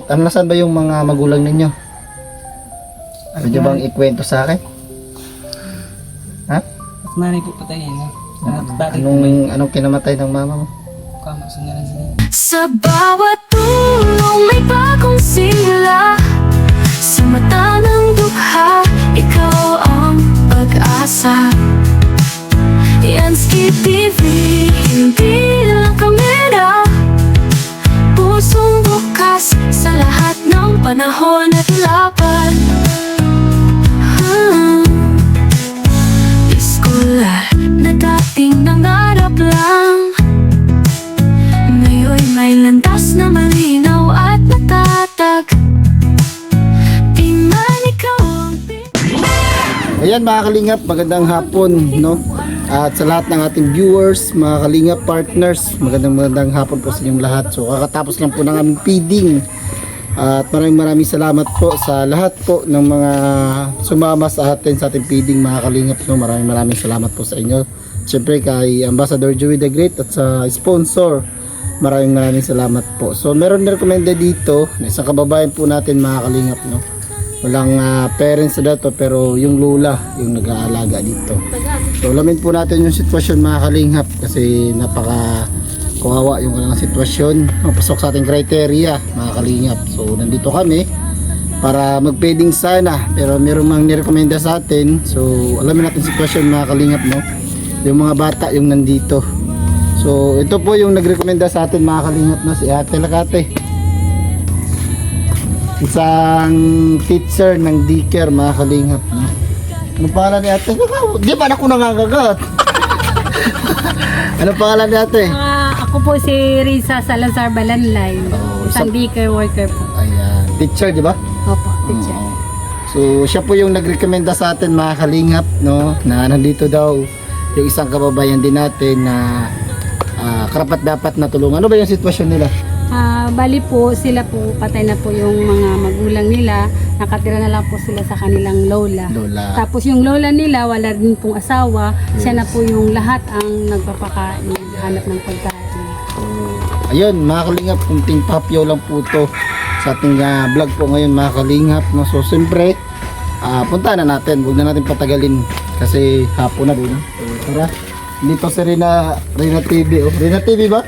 Ano, nasaan ba yung mga magulang ninyo? Pwede bang ikwento sa akin? Ha? At nanay po patayin. Bakit po Anong kinamatay ng mama mo? kamo sa ngalan sa niya? Sa bawat tulong may bagong sigla. Sa mata ng dukha, ikaw ang pag-asa. Yansky TV, hindi lang kamera. Pusong bukas sa lahat ng panahon at laban. Iskolar na dating nangarap lang, ngayon may landas na malinaw at natatag. Tingnan ikaw ang Ayan mga kalingap, magandang hapon, no? At sa lahat ng ating viewers, mga kalingap partners, magandang hapon po sa inyong lahat. So kakatapos lang po ng aming feeding. At maraming salamat po sa lahat po ng mga sumama sa atin sa ating feeding mga kalingap, no? Maraming salamat po sa inyo. Siyempre kay Ambassador Joey the Great at sa sponsor, maraming salamat po. So meron na recommended dito na isang kababayan po natin mga kalingap, no? Walang parents na dato pero yung lula yung nag-aalaga dito. So alamin po natin yung sitwasyon mga kalingap kasi napaka kawawa yung kanilang sitwasyon. Pasok sa ating criteria mga kalingap. So nandito kami para mag-feeding sana pero meron mang nirekomenda sa atin. So alamin natin sitwasyon mga kalingap, no? Yung mga bata yung nandito. So ito po yung nagrekomenda sa atin mga kalingap na si Ate Lakate. Isang teacher ng daycare mga kalingap, no? Anong pangalan ni Ate? Di ba ako nangangagat? Anong pangalan ni Ate? Ako po si Risa Salazar Balanlay, isang daycare worker po. Ayan, teacher di ba? Opo, teacher. So siya po yung nagrekomenda sa atin mga kalingap, no? Na nandito daw yung isang kababayan din natin na karapat dapat na tulungan. Ano ba yung sitwasyon nila? Bali po, sila po, patay na po yung mga magulang nila. Nakatira na lang po sila sa kanilang lola. Tapos yung lola nila, wala rin pong asawa. Siya na po yung lahat ang nagpapakain, hanap ng pagkain. Ayun mga kalingap, kunting papyaw lang po to sa ating vlog po ngayon mga kalingap, no? So siyempre punta na natin, huwag na natin patagalin kasi hapon na din. So tara, dito si Rina TV, oh. Rina TV ba?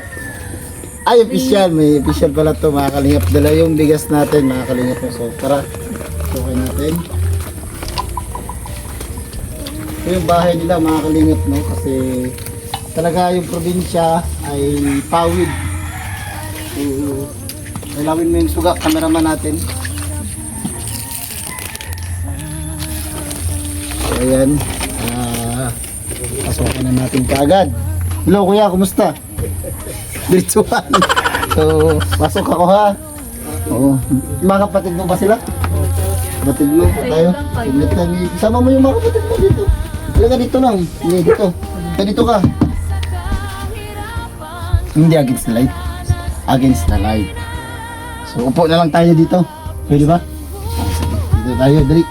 Ay, official, may official pala to mga kalingap. Dala yung bigas natin mga kalingap. So tara, sukin natin. Ito yung bahay nila mga kalingap, no? Kasi talaga yung probinsya ay pawid. So ilawin mo yung suga, cameraman natin. So ayan, pasukin na natin kaagad. Hello kuya, kumusta? Diretsuhan. So, pasok ako ha. Oo. Mga kapatid mo ba sila? Kapatid mo, tayo. Sama mo yung mga kapatid mo dito. Talaga dito lang. Hindi, dito. Dito ka. Hindi against the light. Against the light. So, upo na lang tayo dito. Pwede ba? Sige. Dito tayo, dali.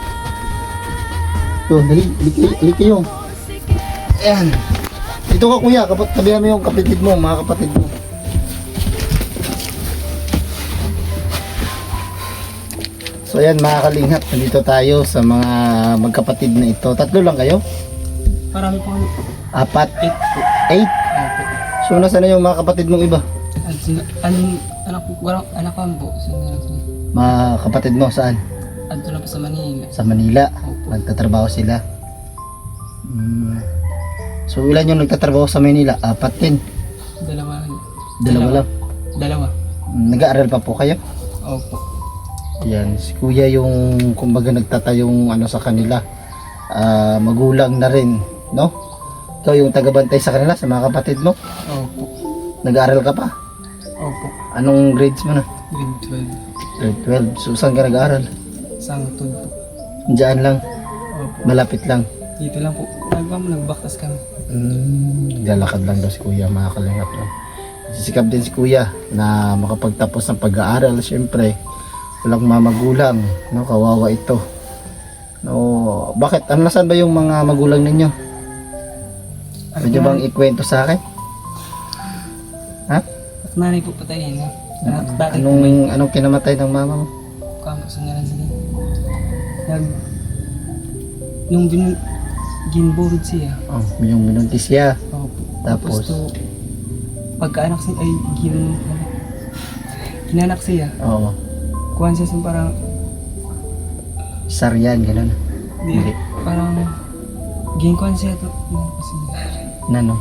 Ito, dali. Dali kayo. Ayan. Dito ka kuya, tabihan mo yung kapatid mo, mga kapatid mo. So ayan mga kalingap, nandito tayo sa mga magkapatid na ito. Tatlo lang kayo? Marami po kami. 4? 8? Opo. So nasaan na yung mga kapatid mong iba? Anak ko po sa ngalan sa niya. Mga kapatid mo saan? Adto na po sa Manila. Sa Manila. Opo. Nagtatrabaho sila. So ilan yung nagtatrabaho sa Manila? 4 din. Dalawa. Lang. Dalawa. Nag-aaral pa po kayo? Opo. Yan, si kuya yung kumbaga nagtatayong ano sa kanila, magulang na rin, no? Ikaw yung tagabantay sa kanila, sa mga kapatid mo. Opo. Nag-aaral ka pa? Opo. Anong grades mo na? Grade 12. So saan ka nag-aaral? 12. Sangtod po. Diyan lang, Opo. malapit lang. Dito lang po. Nagbaktas kami. Lalakad lang daw si kuya, mga kalingap. Sisikap din si kuya na makapagtapos ng pag-aaral, syempre. Walang mamagulang, no? Kawawa ito. No, bakit? Nasaan ba yung mga magulang ninyo? Pwede bang ikwento sa akin? Ha? At nanay po patayin. Dati po may Anong kinamatay ng mama mo? kampus na lang sila. Nung ginborod siya. Oh, yung minuntis siya. Opo. Tapos? to, pagkaanak siya, ay ginanak siya. Oo. Kuhan siya sa parang, Saryan, ganun. di, parang, ginkuhan siya to. Nano?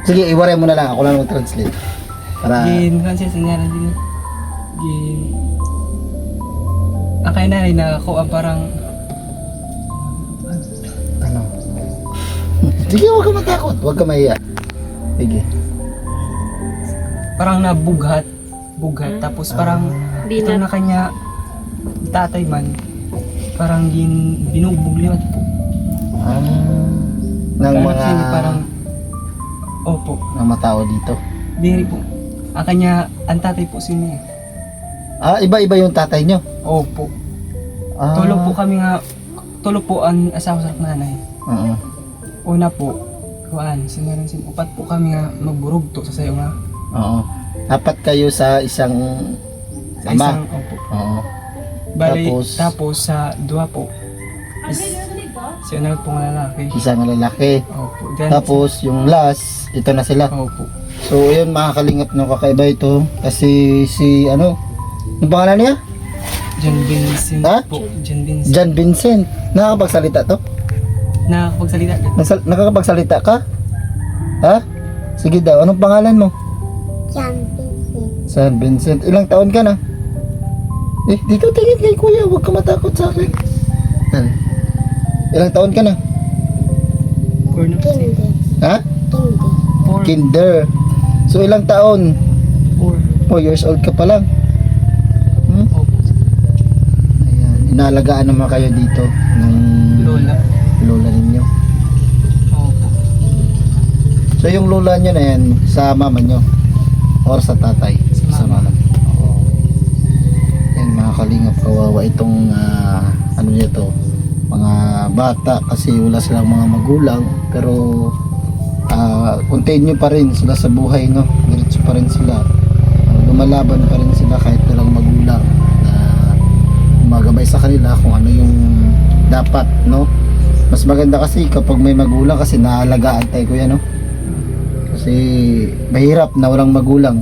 Sige, iwaray mo na lang. Ako lang mag-translate. Para... Ginkuhan siya sa ngalan din. Ang kaya na rin na ako ang parang, Ano? Sige, huwag ka matakot. Huwag ka mahiya. Sige. parang nabughat. Tapos parang, ito na kanya, tatay man, parang binugbog liwat po. Ng Kaya mga... kasi parang, opo, ng mga tao dito. diri po. Ang kanya, ang tatay po siya. Iba-iba yung tatay nyo. Opo. Ah. Tulog po ang asawa sa nanay. Oo. Una po, sinaran upat po kami nga magburog to sa sayo nga. Oo. Apat kayo sa isang Sa ama. isang, opo. Oo. Bali, Tapos? tapos sa dua po, siya na po nga lalaki. Isang lalaki. Opo. Then, Tapos yung last, ito na sila. opo. So yun, mga kalingap no, kakaiba ito. Kasi si ano, yung pangalan niya? John Vincent Ha? po. John Vincent. John Vincent. Nakakapagsalita to? Nakakapagsalita ka. Nakakapagsalita ka? Ha? Sige daw, anong pangalan mo? San Vincent. Ilang taon ka na? Dito tingin kay kuya, huwag ka matakot sa akin. Yan. Ilang taon ka na? Or no? Ha? Four. Kinder. So ilang taon? Four. 4 years old ka pa lang. Opo. Ayan. Inaalagaan naman kayo dito ng Lola. lola ninyo. Opo. So yung lola nyo na yan, sa mama nyo? Or sa tatay? Sa mama. Oo. Yan, mga kalingap, kawawa itong ano nyo to, mga bata kasi wala silang mga magulang, pero continue pa rin sila sa buhay, no? Diretso pa rin sila, lumalaban pa rin sila kahit walang magulang na magabay sa kanila kung ano yung dapat, no? Mas maganda kasi kapag may magulang kasi naalagaan tayo, kuya, no? Kasi mahirap na walang magulang,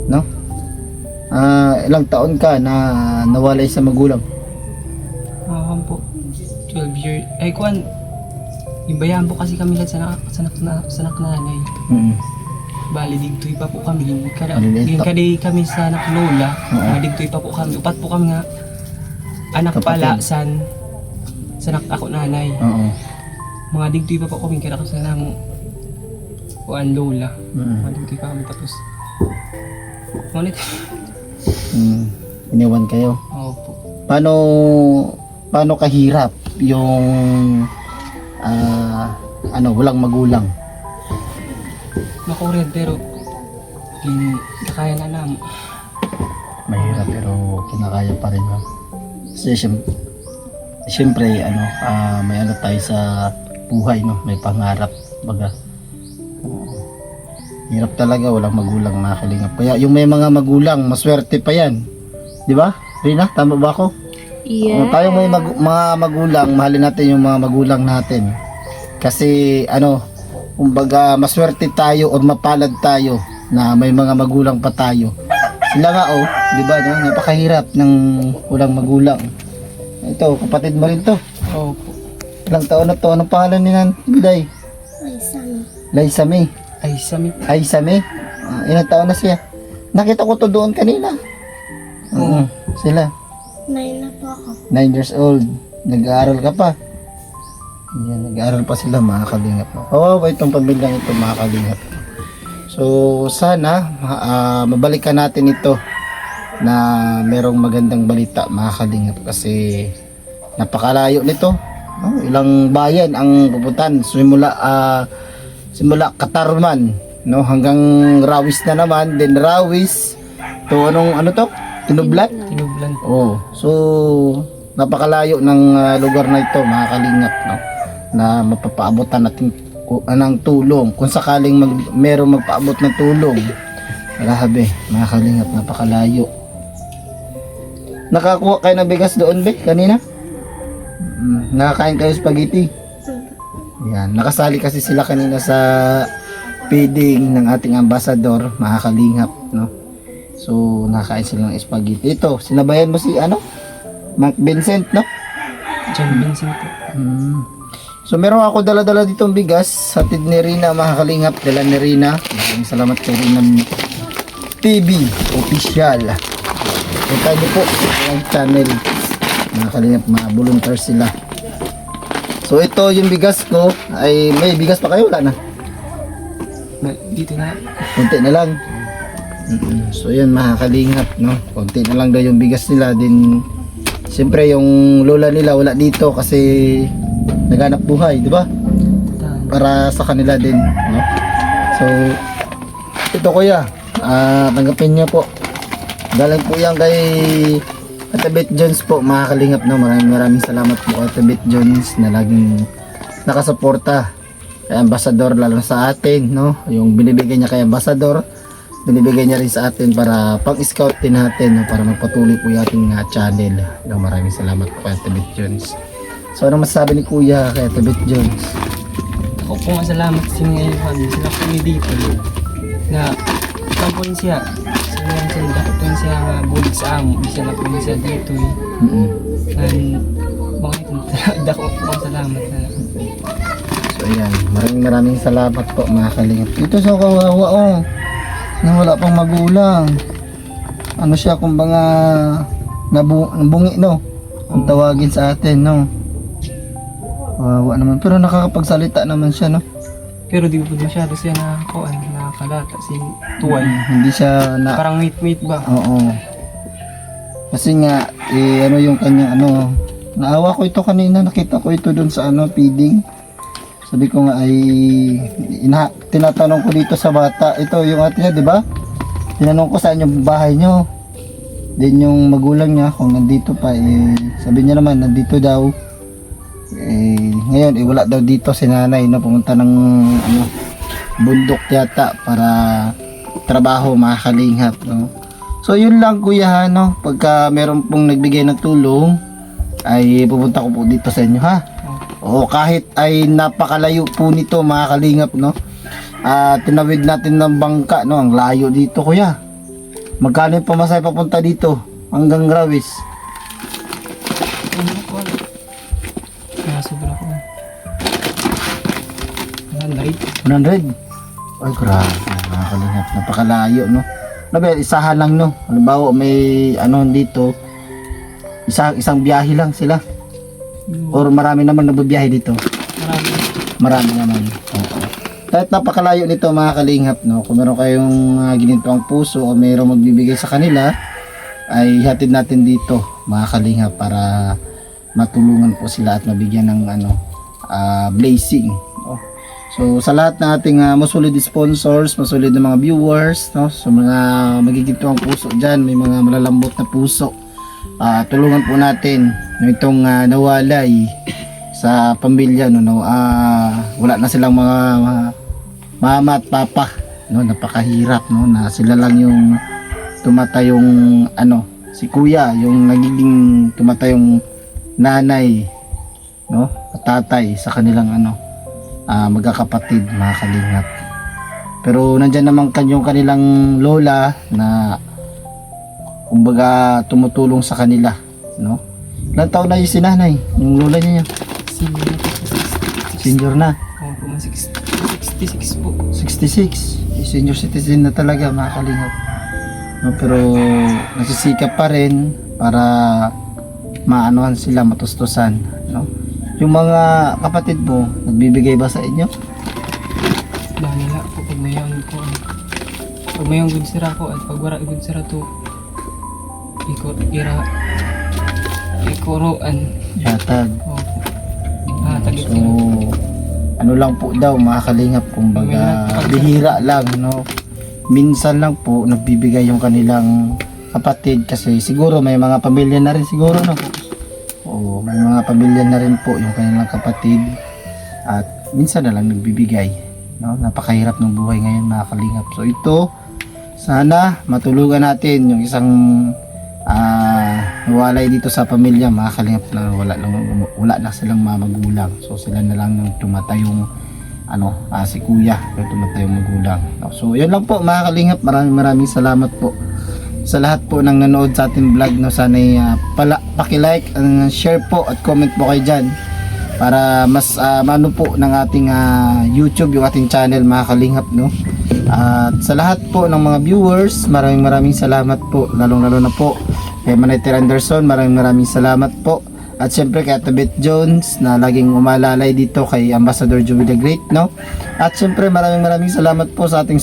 no? Ilang taon ka na nawalay sa magulang? Po. 12 years. Ay, kuhan. Ibayan po kasi kami lahat sa nanay. Bali, digtoy pa po kami. Maliliit pa. Kaday kami sa anak lola. Oo. Mga digtoy pa po kami. Upat po kami nga anak Kapatid. pala sa anak ako nanay. Oo. Mga digtoy pa po kami. Kaya kasi na mo kuhan lola. Mga digtoy pa kami. Tapos, ngunit, Iniwan kayo. opo. Paano kahirap yung walang magulang? Makurid pero kakaya na namin. Mahirap pero kinakaya pa rin, no? Kasi siyempre may ano tayo sa buhay, no? May pangarap, baga. Hirap talaga walang magulang, mga kalingap. Kaya yung may mga magulang, maswerte pa yan. Di ba? Rina, tama ba ako? Yeah. Tayong may mga magulang, mahalin natin yung mga magulang natin. Kasi kumbaga maswerte tayo o mapalad tayo na may mga magulang pa tayo. Sila nga di ba, no? Napakahirap ng walang magulang. Ito, kapatid mo rin to. Opo. Ilang taon na to? Anong pangalan ni Biday? Liza May. Ay, sami. Liza May. Ilang taon na siya? Nakita ko to doon kanina. Oo, sila. 9 na po ako. 9 years old. Nag-aaral ka pa. Yan, nag-aaral pa sila, mga kalingap. Kawawa itong pamilyang ito, mga kalingap. So sana mabalikan natin ito na merong magandang balita, mga kalingap, kasi napakalayo nito. Ilang bayan ang pupuntan, simula Katarman, no, hanggang Rawis na naman, then Rawis to Tinublan. Tinublan. So napakalayo ng lugar na ito, mga kalingap, no, na mapapaabotan natin ng tulong kung sakaling merong magpaabot ng tulong. Grabe, mga kalingap, napakalayo. Nakakuha kayo ng bigas doon, be, kanina? Nakakain kayo spaghetti? Yan, nakasali kasi sila kanina sa feeding ng ating ambassador, mga kalingap, no? So, nakakain sila ng spaghetti. Ito, sinabayan mo si, Mark Vincent, no? John Vincent po. So, meron ako dala-dala ditong bigas. Hatid ni Rina, mga kalingap. Dala ni Rina. Maraming salamat kay Rina TV Official. Punta niyo po sa channel. Mga kalingap, mga volunteer sila. So, ito yung bigas ko. Ay, may bigas pa kayo? Wala na. Dito na. Konti na lang. So, yun, mga kalingap, no? Konti na lang daw yung bigas nila. Din, siyempre, yung lola nila wala dito kasi naghanap buhay, di ba? Para sa kanila din, no? So, ito kuya, tanggapin niyo po. Galing po yan kay Ate Beth Jones po, mga kalingap, no? Maraming salamat po kay Ate Beth Jones na laging nakasuporta kay Ambassador, lalo sa atin, no? Yung binibigay niya kay Ambassador, binibigay niya rin sa atin para pang-scout din natin, no? Para magpatuloy po yung ating channel, no? Maraming salamat po kay Ate Beth Jones. So, ano masasabi ni Kuya kay Ate Beth Jones? Ako po masalamat kasi ngayon kami sila po ni dito na kampon siya. Sila siya, dapat po siya bulig sa amo. Isa na po siya dito eh. And bakit dako po salamat na. So, ayan. Maraming salamat po, mga kalingap. Dito sa kawawa, oh. Na wala pang magulang. Ano siya, kumbaga nabungi, no? Kung tawagin sa atin, no? Kawawa naman. Pero nakakapagsalita naman siya, no? Pero di po masyado siya nakakalata. Si Tuway. Hindi siya na... Parang mate ba? Oo. Kasi nga, ano yung kanyang, naawa ko ito kanina. Nakita ko ito dun sa, feeding. Sabi ko nga ay tinatanong ko dito sa bata, ito yung ate niya, di ba? Tinanong ko saan yung bahay niyo. Then yung magulang niya kung nandito pa, sabi niya naman nandito daw. Ngayon wala daw dito si nanay, no, pumunta ng bundok yata para trabaho, mga kalingap, no. So yun lang kuya, no, pagka meron pong nagbigay ng tulong ay pupunta ko po dito sa inyo, ha. O kahit ay napakalayo po nito, mga kalingap, no. Tinawid natin ng bangka, no, ang layo dito kuya. Magkano yung pamasahe papunta dito hanggang Grawis? Sobra ko. 100. 100? Ay grabe, mga kalingap, napakalayo, no. Isahan lang, no. Halimbawa may dito, isang biyahe lang sila. Or marami naman nababiyahe dito. Marami naman. Oo. Kahit napakalayo nito, mga kalingap, no. Kung meron kayong ginintong puso o mayroong magbibigay sa kanila, ay hatid natin dito, mga kalingap, para matulungan po sila at mabigyan ng blessing, no? So sa lahat ng ating masulid sponsors, masulid na mga viewers, no, so mga magigintuang puso dyan, may mga malalambot na puso, tulungan po natin itong nawalay sa pamilya, no, wala na silang mga mama at papa, no, napakahirap, no, na sila lang yung tumatayong si kuya yung nagiging tumatayong nanay, no, at tatay sa kanilang magkakapatid, mga kalingap. Pero nandyan naman kanilang lola na kumbaga tumutulong sa kanila, no. Ilang taon na yung sinanay, yung lola niya? Senior na. Oo, 66 po. 66. Senior citizen na talaga, mga kalingap, no. Pero nasisikap pa rin para maanuhan sila, matustusan, no. Yung mga kapatid mo, nagbibigay ba sa inyo? Dahil nila po pag mayroon ko. Pag mayroon good sira ko at pag wala good sira to ikuruan. Yatag. Opo. Tagit So, sila. lang po daw, mga kalingap, kumbaga bihira lang, no. Minsan lang po nagbibigay yung kanilang kapatid kasi siguro may mga pamilya na rin siguro, no. Oo, may mga pamilya na rin po yung kanilang kapatid at minsan na lang nagbibigay, no. Napakahirap ng buhay ngayon, mga kalingap. So ito sana matulungan natin yung isang nawalay dito sa pamilya, mga kalingap, na wala na silang mga magulang. So sila na lang yung tumatayong si kuya yung tumatayong magulang. So yun lang po mga kalingap, maraming salamat po sa lahat po ng nanood sa ating vlog, no. Sana paki-like and share po at comment po kayo dyan para mas mano po ng ating YouTube yung ating channel, mga kalingap, no. At sa lahat po ng mga viewers, maraming salamat po, lalong-lalo na po kay Manayter Anderson, maraming salamat po. At syempre kay Tabet Jones na laging umalalay dito kay Ambassador Joey the Great, no. At syempre maraming salamat po sa ating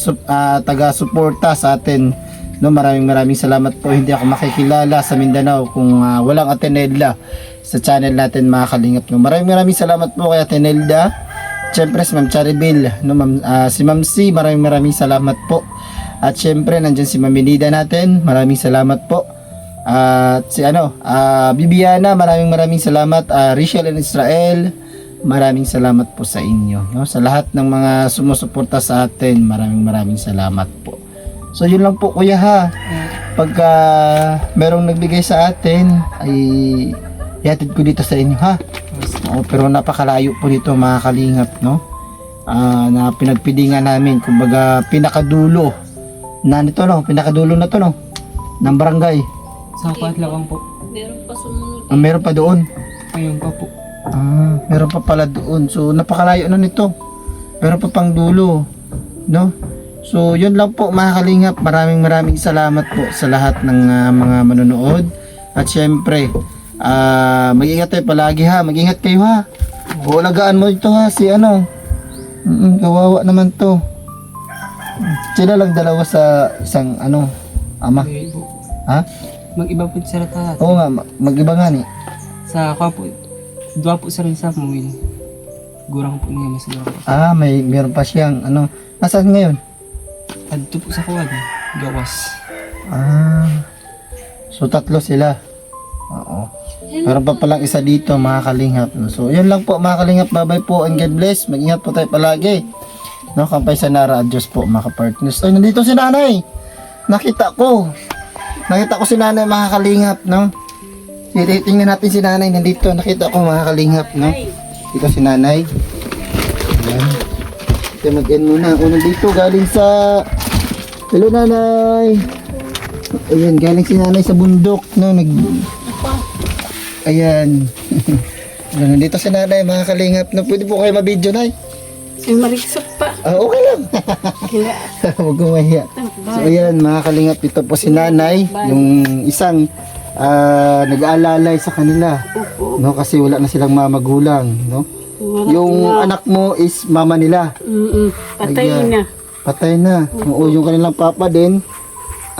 taga-suporta sa atin, no. Maraming salamat po. Hindi ako makikilala sa Mindanao kung walang Atenelda sa channel natin, mga kalingap, no. Maraming salamat po kay Atenelda. Syempre si Ma'am Charibel, no, si Ma'am C, maraming salamat po. At syempre nandiyan si Ma'am Benida natin, maraming salamat po. At si Bibiana, maraming salamat. Rachel and Israel, maraming salamat po sa inyo, no. Sa lahat ng mga sumusuporta sa atin, maraming salamat po. So yun lang po kuya ha. Pagka merong nagbigay sa atin ay ihatid ko dito sa inyo ha. Pero napakalayo po dito, mga kalingap, no. Na pinagpidingan namin, kumbaga pinakadulo na nito, no, pinakadulo na to, no, ng barangay. Sa Kuatlawang po. Meron pa doon. Ayun pa po. Meron pa pala doon. So napakalayo na nito. Meron pa pang dulo, no. So yun lang po, mga kalingap, maraming salamat po sa lahat ng mga manonood. At syempre mag-ingat tayo palagi ha, mag-ingat kayo ha. Alagaan mo ito ha, si kawawa naman to. Sila lang dalawa sa isang ama. Okay po. Ha? Mag-iba po sa lahat. Oo nga, mag-iba nga ni. Sa po, dua po sa rin sa Muwil. Gurang po niya, mas gurang po. Meron pa siyang nasaan ngayon? Adto po sa kuwan, gawas. So tatlo sila. Oo. Meron pa palang isa dito, mga kalingap, no? So yun lang po, mga kalingap, bye-bye po and God bless. Mag-ingat po tayo palagi, no. Kampay sa Nara, adios po mga partners. Ay, nandito si nanay. Nakita ko si nanay, mga kalingap, no. Tingnan natin si nanay, nandito. Nakita ko, mga kalingap, no. Dito si nanay. Ayan. Ito, mag-end muna ako nandito, galing sa hello nanay. Ayan, galing si nanay sa bundok, no. Ayan. Nandito si nanay, mga kalingap, no. Pwede po kayo mabidyo, nay. Ay, mariksok pa. Okay lang. Huwag kong mahiya. So ayan, mga kalingap, ito po si nanay, yung isang nag-aalalay sa kanila, no, kasi wala na silang mamagulang, no. Yung anak mo is mama nila. Patay Ayan. na. Patay na. Oo, yung kanilang papa din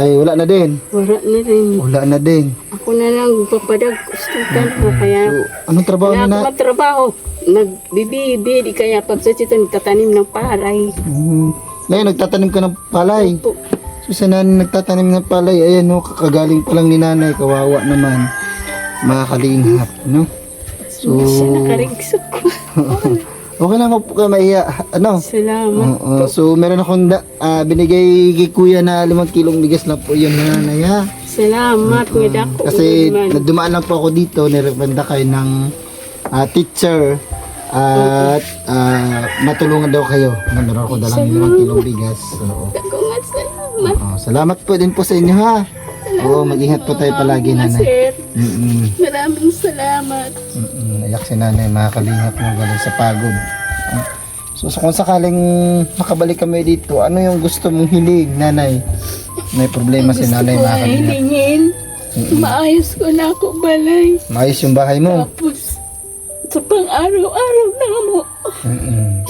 ay wala na din. Wala na din. Ako na lang papadag gusto ko kaya So, anong trabaho wala na? ako magtrabaho. Nagbibibi, di kaya pag sa sito nagtatanim ng paray. Ngayon, nagtatanim ka ng palay. Po. So, sa nanay nagtatanim ng palay, ayan, no, kakagaling pa lang ni nanay, kawawa naman. Mga kalingap, no? So, Siya nakarigsok ko. okay lang po kayo mahiya. Salamat. Oo, so, meron akong binigay kay kuya na 5 kilong bigas lang po yun na nanay, ha? Salamat nga dako. Kasi nagdumaan lang po ako dito, nirekomenda kayo ng teacher at matulungan daw kayo. Meron ako dalang 5 kilong bigas. Oo. Dako nga salamat. Salamat po din po sa inyo, ha? Oo, mag-ingat po tayo palagi, nanay. Sir, Mm-mm. maraming salamat. Iyak si nanay, mga kalingap, mo galing sa pagod. So kung sakaling makabalik kami dito, ano yung gusto mong hiling, nanay? May problema si nanay, Gusto ko mga ay kalingap. hilingin. Maayos ko na ako balay. Maayos yung bahay mo. Tapos, sa pang-araw-araw na mo.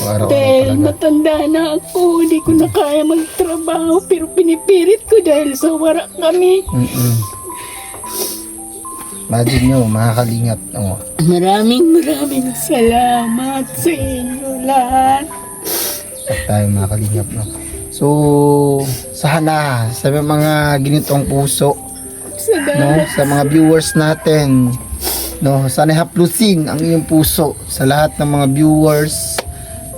Araw-araw Dahil talaga. matanda na ako, hindi ko na kaya magtrabaho. Pero pinipilit ko dahil sa wara kami. Imagine nyo, mga kalingap. Oh. Maraming salamat sa inyo lahat. At tayo, mga kalingap. No? So, sana sa mga ginitong puso, no, sa mga viewers natin, no, sana haplusin ang iyong puso sa lahat ng mga viewers,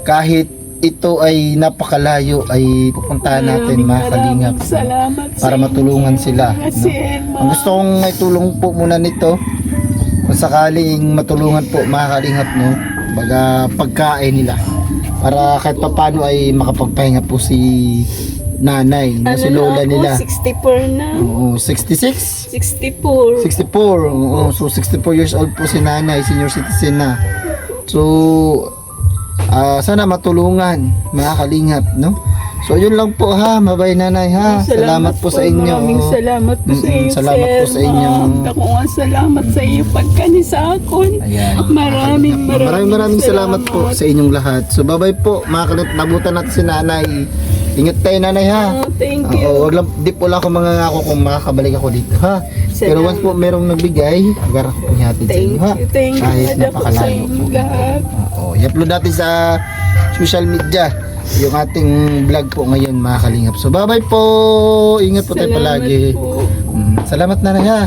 kahit ito ay napakalayo ay pupuntahan natin mga kalingap para matulungan sila, no? Ang gusto kong may tulong po muna nito kung sakaling matulungan po mga kalingap, no, baga pagkain nila para kahit papano ay makapagpahinga po si nanay, no, si lola nila. 64 na. Oo, 66? 64. 64. Oo, so 64 years old po si nanay, senior citizen na. So, sana matulungan mga kalingap, no? So, yun lang po ha, mabay nanay ha. Salamat po sa inyo. Maraming salamat po sa iyo, salamat po sa inyo. Ako nga salamat sa iyo pagkanisakon. Ayan. Maraming salamat po sa inyong lahat. So, bye-bye po mga kalingap. Nabutan natin si nanay. Ingat tayo nanay ha. Thank you. Oo, wag lang, di po lang ako mangangako kung makakabalik ako dito ha. Pero once po merong nagbigay, agar ako po hatid sa inyo ha. Thank you. Kahit Ada po sa napakalayo inyo po. lahat. Oo, i-upload natin sa social media yung ating vlog po ngayon mga kalingap. So bye bye po. Ingat po tayo Salamat palagi. po. Salamat nanay ha.